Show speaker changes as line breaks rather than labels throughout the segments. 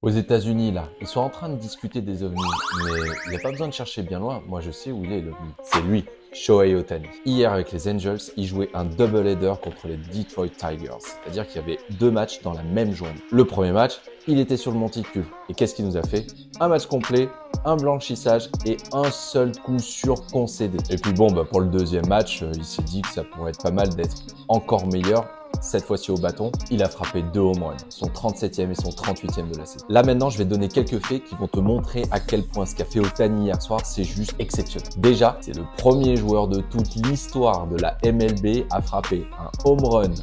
Aux États-Unis, là, ils sont en train de discuter des ovnis, mais il n'y a pas besoin de chercher bien loin. Moi, je sais où il est, l'ovni. C'est lui, Shohei Ohtani. Hier, avec les Angels, il jouait un double-header contre les Detroit Tigers. C'est-à-dire qu'il y avait deux matchs dans la même journée. Le premier match, il était sur le monticule. Et qu'est-ce qu'il nous a fait? Un match complet, un blanchissage et un seul coup sûr concédé. Et puis bon, pour le deuxième match, il s'est dit que ça pourrait être pas mal d'être encore meilleur. Cette fois-ci au bâton, il a frappé 2 home runs, son 37e et son 38e de la saison. Là maintenant, je vais te donner quelques faits qui vont te montrer à quel point ce qu'a fait Ohtani hier soir, c'est juste exceptionnel. Déjà, c'est le premier joueur de toute l'histoire de la MLB à frapper un home run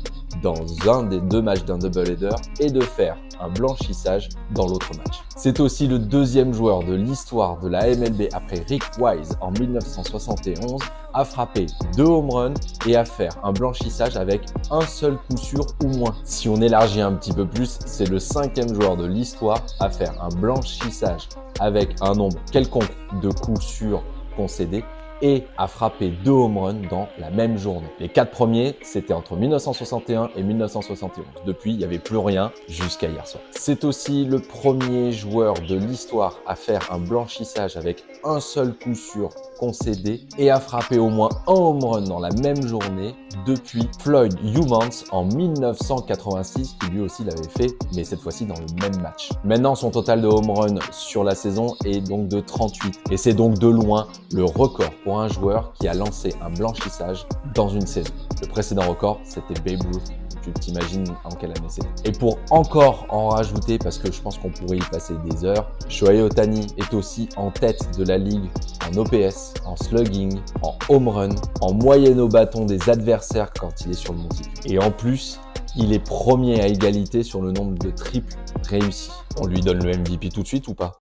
dans un des deux matchs d'un doubleheader et de faire un blanchissage dans l'autre match. C'est aussi le deuxième joueur de l'histoire de la MLB après Rick Wise en 1971 à frapper 2 home runs et à faire un blanchissage avec un seul coup sûr ou moins. Si on élargit un petit peu plus, c'est le 5e joueur de l'histoire à faire un blanchissage avec un nombre quelconque de coups sûrs concédés et à frapper 2 home runs dans la même journée. Les 4 premiers, c'était entre 1961 et 1971. Depuis, il n'y avait plus rien jusqu'à hier soir. C'est aussi le premier joueur de l'histoire à faire un blanchissage avec un seul coup sûr concédé et à frapper au moins un home run dans la même journée depuis Floyd Youmans en 1986, qui lui aussi l'avait fait, mais cette fois-ci dans le même match. Maintenant, son total de home run sur la saison est donc de 38 et c'est donc de loin le record pour un joueur qui a lancé un blanchissage dans une saison. Le précédent record, c'était Babe Ruth. Tu t'imagines en quelle année c'était. Et pour encore en rajouter, parce que je pense qu'on pourrait y passer des heures, Shohei Ohtani est aussi en tête de la ligue en OPS, en slugging, en home run, en moyenne au bâton des adversaires quand il est sur le monticule. Et en plus, il est premier à égalité sur le nombre de triples réussis. On lui donne le MVP tout de suite ou pas?